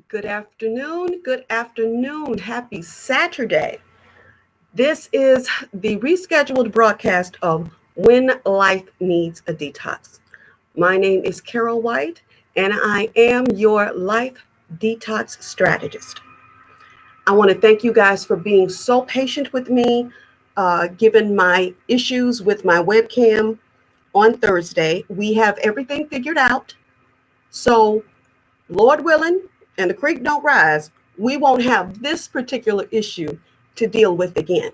Good afternoon. Good afternoon. Happy Saturday. This is the rescheduled broadcast of When Life Needs a Detox. My name is Carol White, and I am your life detox strategist. I want to thank you guys for being so patient with me, given my issues with my webcam on Thursday. We have everything figured out. So, Lord willing, and the creek don't rise, we won't have this particular issue to deal with again.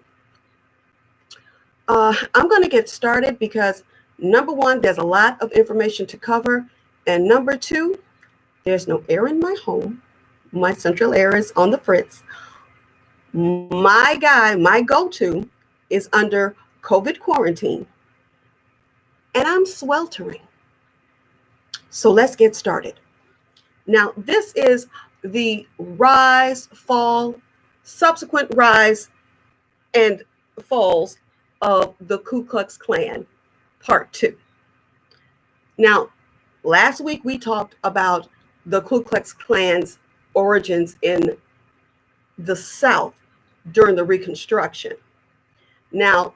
I'm going to get started because number one, there's a lot of information to cover. And number two, there's no air in my home. My central air is on the fritz. My guy, my go-to is under COVID quarantine. And I'm sweltering. So let's get started. Now, this is the rise, fall, subsequent rise and falls of the Ku Klux Klan, part two. Now, last week we talked about the Ku Klux Klan's origins in the South during the Reconstruction. Now,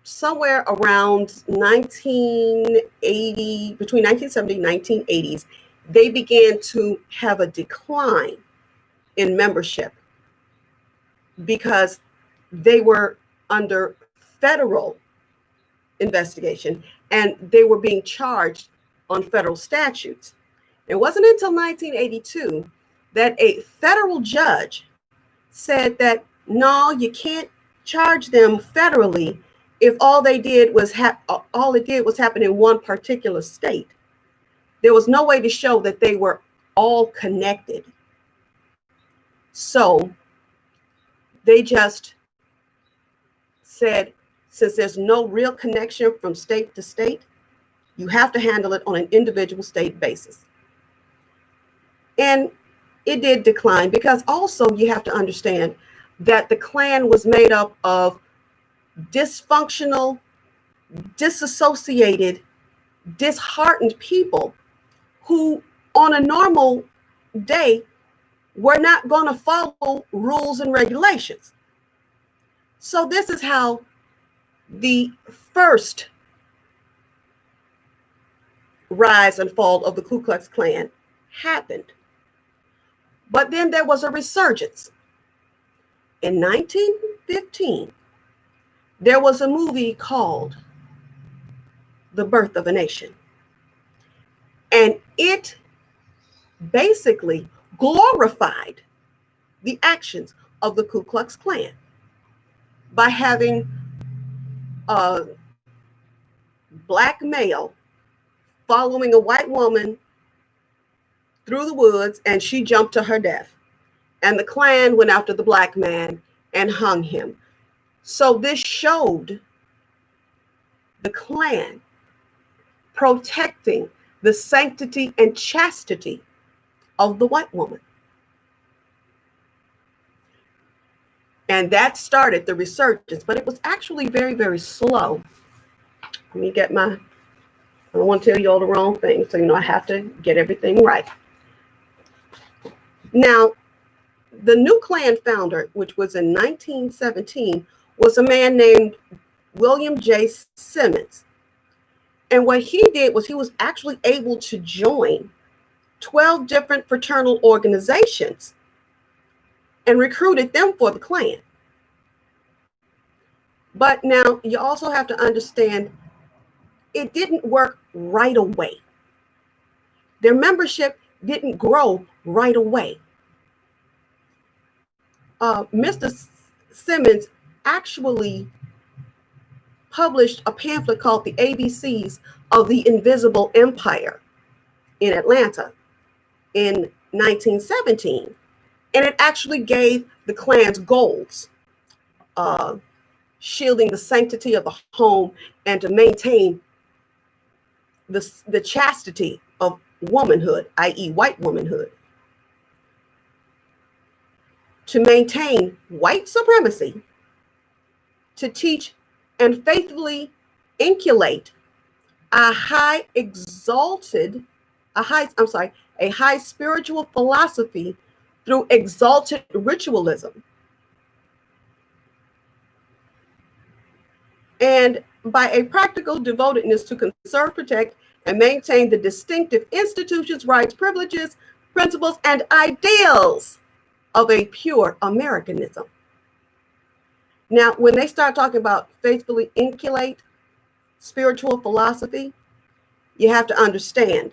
somewhere around 1980, between 1970 and 1980s, they began to have a decline in membership because they were under federal investigation and they were being charged on federal statutes. It wasn't until 1982 that a federal judge said that no, you can't charge them federally if all they did was all it did was happen in one particular state. There was no way to show that they were all connected. So they just said, since there's no real connection from state to state, you have to handle it on an individual state basis. And it did decline because also you have to understand that the Klan was made up of dysfunctional, disassociated, disheartened people who on a normal day were not going to follow rules and regulations. So this is how the first rise and fall of the Ku Klux Klan happened. But then there was a resurgence. In 1915, there was a movie called The Birth of a Nation. And it basically glorified the actions of the Ku Klux Klan by having a black male following a white woman through the woods, and she jumped to her death. And the Klan went after the black man and hung him. So this showed the Klan protecting the sanctity and chastity of the white woman. And that started the resurgence, but it was actually very, very slow. Let me get I don't want to tell you all the wrong things, so I have to get everything right. Now, the new Klan founder, which was in 1917, was a man named William J. Simmons. And what he did was he was actually able to join 12 different fraternal organizations and recruited them for the Klan. But now you also have to understand it didn't work right away. Their membership didn't grow right away. Mr. Simmons actually published a pamphlet called The ABCs of the Invisible Empire in Atlanta in 1917. And it actually gave the Klan's goals, shielding the sanctity of the home and to maintain the chastity of womanhood, i.e. white womanhood, to maintain white supremacy, to teach and faithfully inculcate a high spiritual philosophy through exalted ritualism, and by a practical devotedness to conserve, protect, and maintain the distinctive institutions, rights, privileges, principles, and ideals of a pure Americanism. Now, when they start talking about faithfully inculcate spiritual philosophy, you have to understand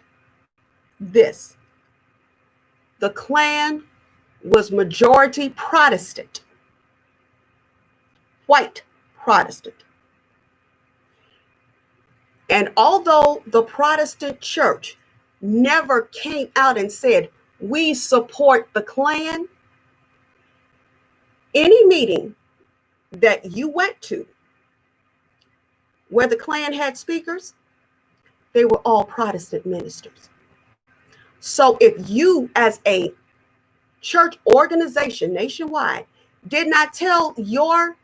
this. The Klan was majority Protestant, white Protestant. And although the Protestant church never came out and said, we support the Klan, any meeting that you went to where the Klan had speakers, they were all Protestant ministers. So if you, as a church organization nationwide, did not tell your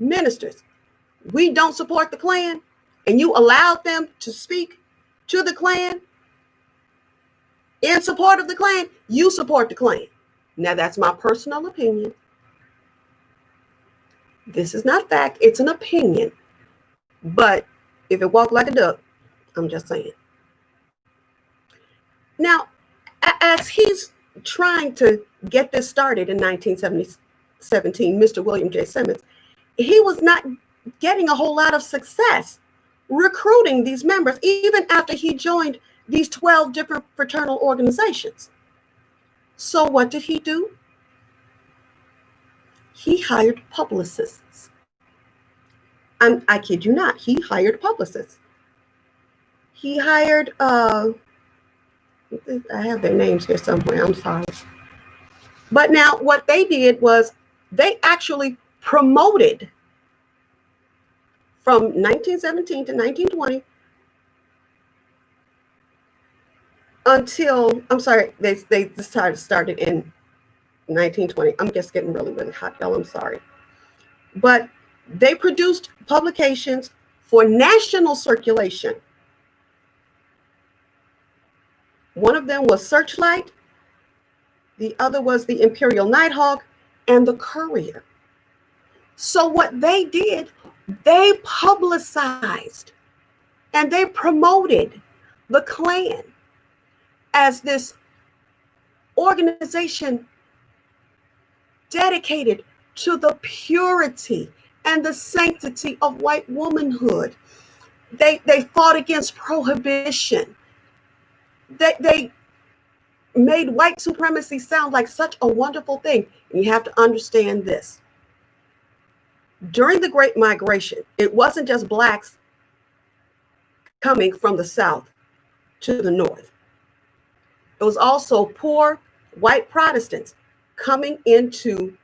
ministers, we don't support the Klan, and you allowed them to speak to the Klan in support of the Klan, you support the Klan. Now, that's my personal opinion. This is not fact, it's an opinion. But if it walked like a duck, I'm just saying. Now, as he's trying to get this started in 1917, Mr. William J. Simmons, he was not getting a whole lot of success recruiting these members, even after he joined these 12 different fraternal organizations. So what did he do? He hired publicists. I kid you not, he hired publicists. He hired, I have their names here somewhere, I'm sorry. But now what they did was they actually promoted from 1917 to 1920 until, I'm sorry, they started in 1920. I'm just getting really, really hot, y'all, I'm sorry. But they produced publications for national circulation. One of them was Searchlight, the other was the Imperial Nighthawk, and the Courier. So what they did, they publicized and they promoted the Klan as this organization dedicated to the purity and the sanctity of white womanhood. They fought against prohibition. They made white supremacy sound like such a wonderful thing. And you have to understand this. During the Great Migration, it wasn't just blacks coming from the South to the North. It was also poor white Protestants coming into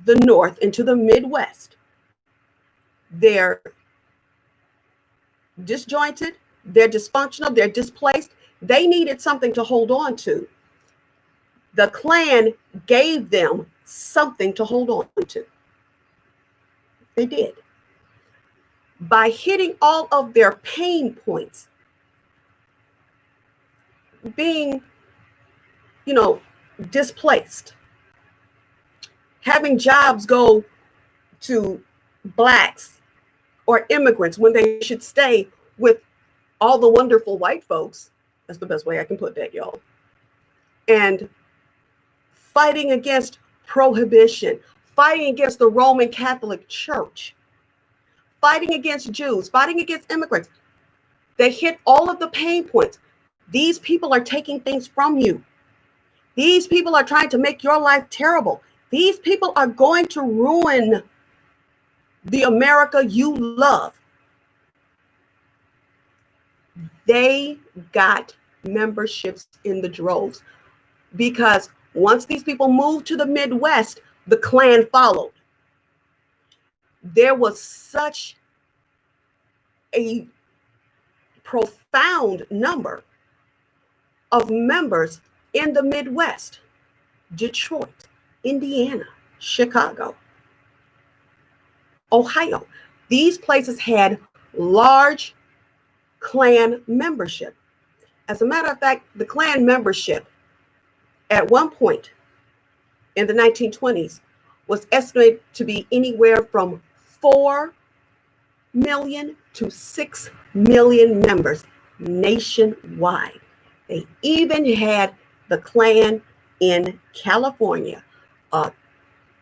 the North, into the Midwest. They're disjointed, they're dysfunctional, they're displaced. They needed something to hold on to. The Klan gave them something to hold on to. They did. By hitting all of their pain points, being, displaced, having jobs go to blacks or immigrants when they should stay with all the wonderful white folks. That's the best way I can put that, y'all. And fighting against prohibition, fighting against the Roman Catholic Church, fighting against Jews, fighting against immigrants. They hit all of the pain points. These people are taking things from you. These people are trying to make your life terrible. These people are going to ruin the America you love. They got memberships in the droves because once these people moved to the Midwest, the Klan followed. There was such a profound number of members in the Midwest: Detroit, Indiana, Chicago, Ohio. These places had large Klan membership. As a matter of fact, the Klan membership at one point in the 1920s was estimated to be anywhere from 4 million to 6 million members nationwide. They even had the Klan in California,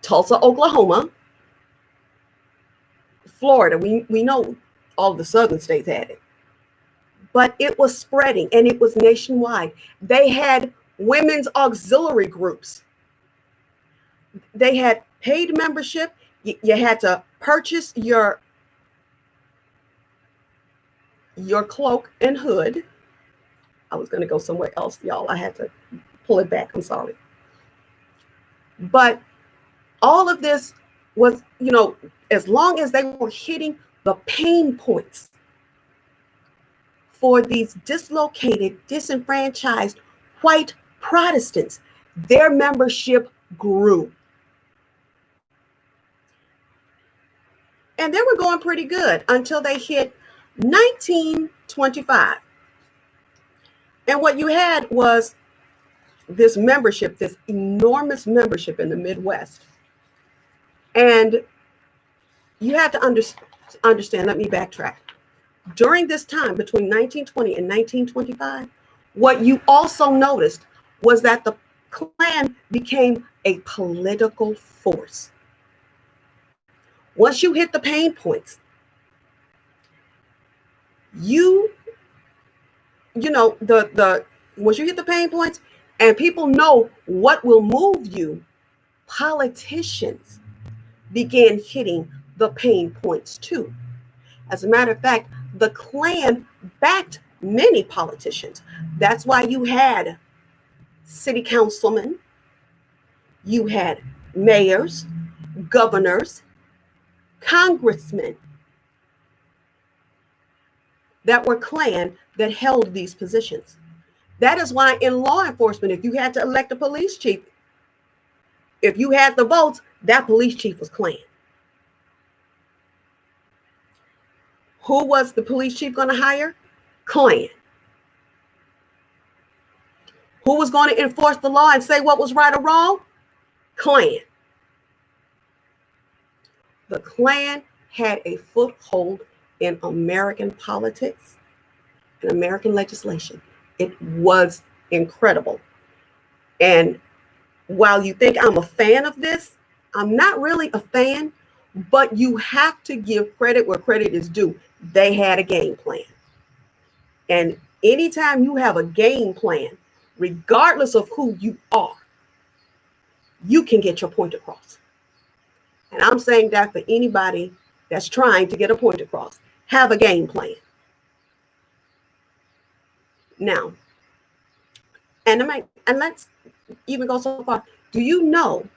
Tulsa, Oklahoma, Florida. We know all the southern states had it, but it was spreading and it was nationwide. They had women's auxiliary groups. They had paid membership. You had to purchase your cloak and hood. I was going to go somewhere else, y'all. I had to pull it back. I'm sorry. But all of this was, as long as they were hitting the pain points for these dislocated, disenfranchised white Protestants, their membership grew. And they were going pretty good until they hit 1925. And what you had was this membership, this enormous membership in the Midwest. And you have to understand, let me backtrack. During this time, between 1920 and 1925, what you also noticed was that the Klan became a political force. Once you hit the pain points, once you hit the pain points and people know what will move you, politicians began hitting the pain points too. As a matter of fact, the Klan backed many politicians. That's why you had city councilmen, you had mayors, governors, congressmen that were Klan that held these positions. That is why in law enforcement, if you had to elect a police chief, if you had the votes, that police chief was Klan. Who was the police chief going to hire? Klan. Who was going to enforce the law and say what was right or wrong? Klan. The Klan had a foothold in American politics and American legislation. It was incredible. And while you think I'm a fan of this, I'm not really a fan, but you have to give credit where credit is due. They had a game plan. And anytime you have a game plan, regardless of who you are, you can get your point across. And I'm saying that for anybody that's trying to get a point across, have a game plan. Now, and let's even go so far. Do you know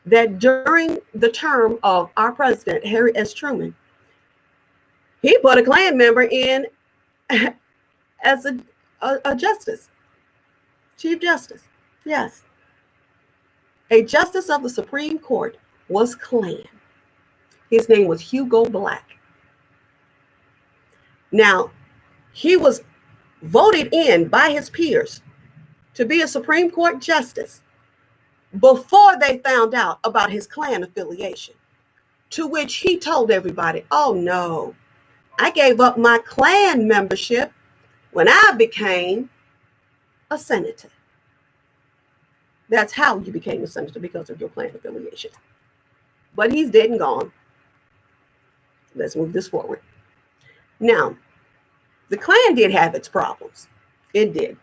that during the term of our president, Harry S. Truman, he put a Klan member in as a justice, Chief Justice? Yes. A justice of the Supreme Court was Klan. His name was Hugo Black. Now, he was voted in by his peers to be a Supreme Court justice before they found out about his Klan affiliation, to which he told everybody, oh no, I gave up my Klan membership when I became a senator. That's how you became a senator, because of your Klan affiliation. But he's dead and gone. Let's move this forward. Now, the Klan did have its problems. It did.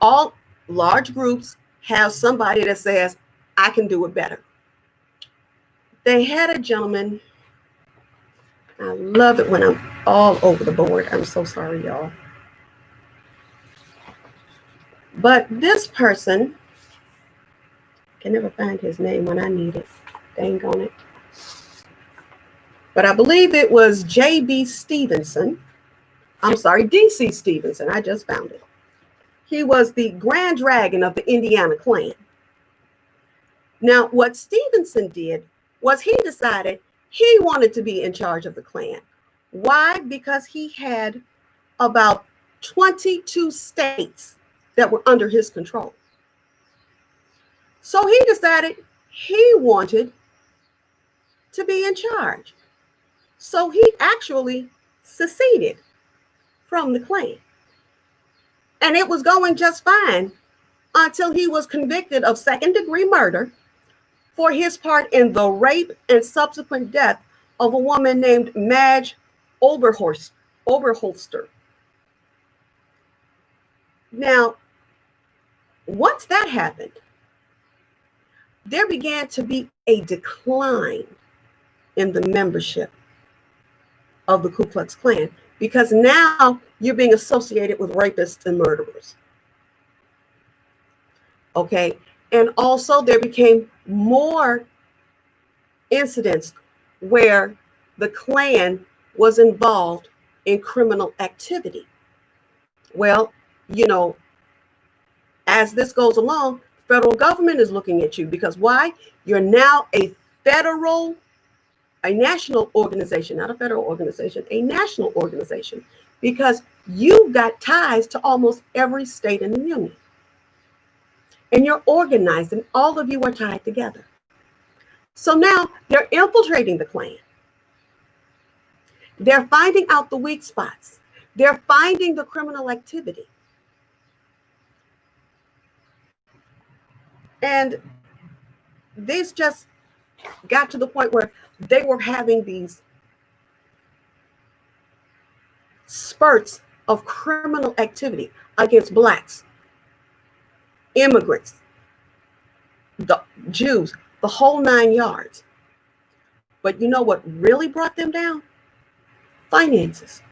All large groups have somebody that says, I can do it better. They had a gentleman. I love it when I'm all over the board. I'm so sorry, y'all. But this person, I can never find his name when I need it. Dang on it. But I believe it was D.C. Stevenson. I just found it. He was the Grand Dragon of the Indiana Klan. Now, what Stevenson did was he decided he wanted to be in charge of the Klan. Why? Because he had about 22 states that were under his control. So he decided he wanted to be in charge. So he actually seceded from the Klan. And it was going just fine until he was convicted of second-degree murder for his part in the rape and subsequent death of a woman named Madge Oberholster. Now, once that happened, there began to be a decline in the membership of the Ku Klux Klan because now you're being associated with rapists and murderers. Okay. And also there became more incidents where the Klan was involved in criminal activity. Well, you know, as this goes along, federal government is looking at you because why? You're now a national organization, not a federal organization, a national organization, because you've got ties to almost every state in the union. And you're organized and all of you are tied together. So now they're infiltrating the Klan. They're finding out the weak spots. They're finding the criminal activity. And this just got to the point where they were having these spurts of criminal activity against Blacks, immigrants, the Jews, the whole 9 yards. But you know what really brought them down? Finances.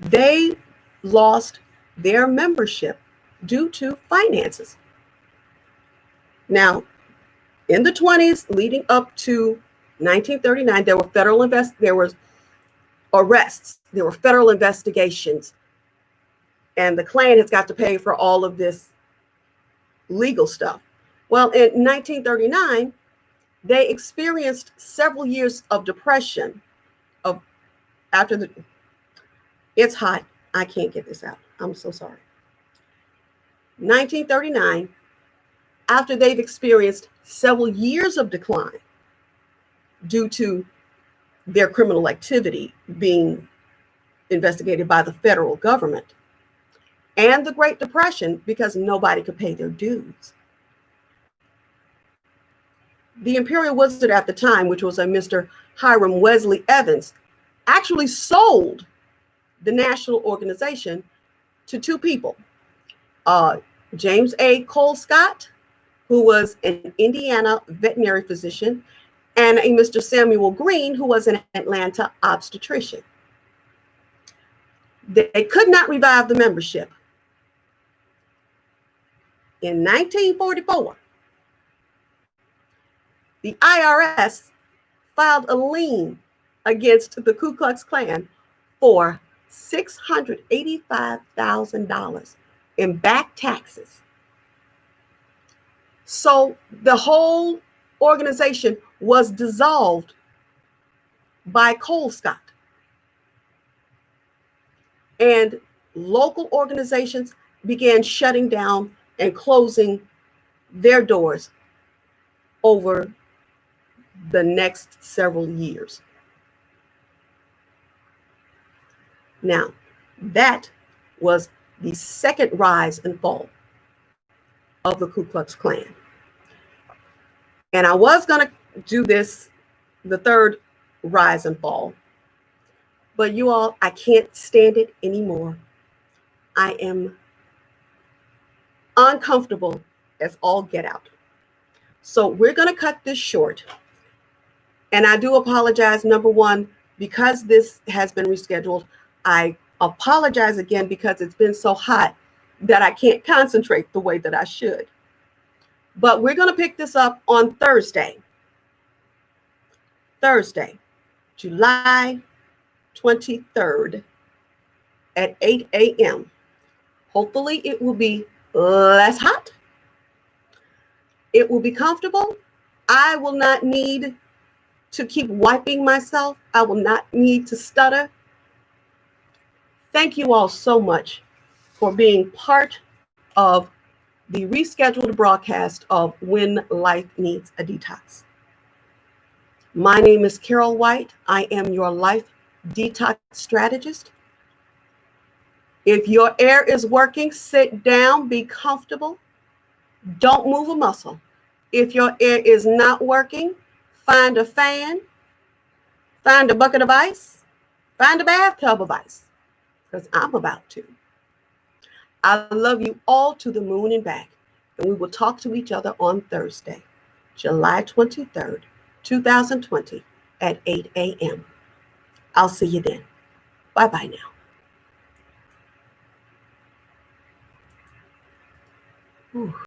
They lost their membership due to finances. Now, in the 20s, leading up to 1939, there were there was arrests, there were federal investigations, and the Klan has got to pay for all of this legal stuff. Well, in 1939, they experienced several years of depression. It's hot. I can't get this out. I'm so sorry. 1939, after they've experienced several years of decline due to their criminal activity being investigated by the federal government, and the Great Depression because nobody could pay their dues. The Imperial Wizard at the time, which was a Mr. Hiram Wesley Evans, actually sold the national organization to two people, James A. Colescott, who was an Indiana veterinary physician, and a Mr. Samuel Green, who was an Atlanta obstetrician. They could not revive the membership. In 1944, the IRS filed a lien against the Ku Klux Klan for $685,000 in back taxes. So the whole organization was dissolved by Colescott. And local organizations began shutting down and closing their doors over the next several years. Now, that was the second rise and fall of the Ku Klux Klan. And I was going to do this, the third rise and fall, but you all, I can't stand it anymore. I am uncomfortable as all get out. So we're going to cut this short. And I do apologize, number one, because this has been rescheduled. I apologize again because it's been so hot that I can't concentrate the way that I should. But we're going to pick this up on Thursday, July 23rd at 8 a.m. Hopefully it will be less hot. It will be comfortable. I will not need to keep wiping myself. I will not need to stutter. Thank you all so much for being part of the rescheduled broadcast of When Life Needs a Detox. My name is Carol White. I am your life detox strategist. If your air is working, sit down, be comfortable. Don't move a muscle. If your air is not working, find a fan, find a bucket of ice, find a bathtub of ice, because I'm about to. I love you all to the moon and back, and we will talk to each other on Thursday, July 23rd, 2020 at 8 a.m. I'll see you then. Bye-bye now. Whew.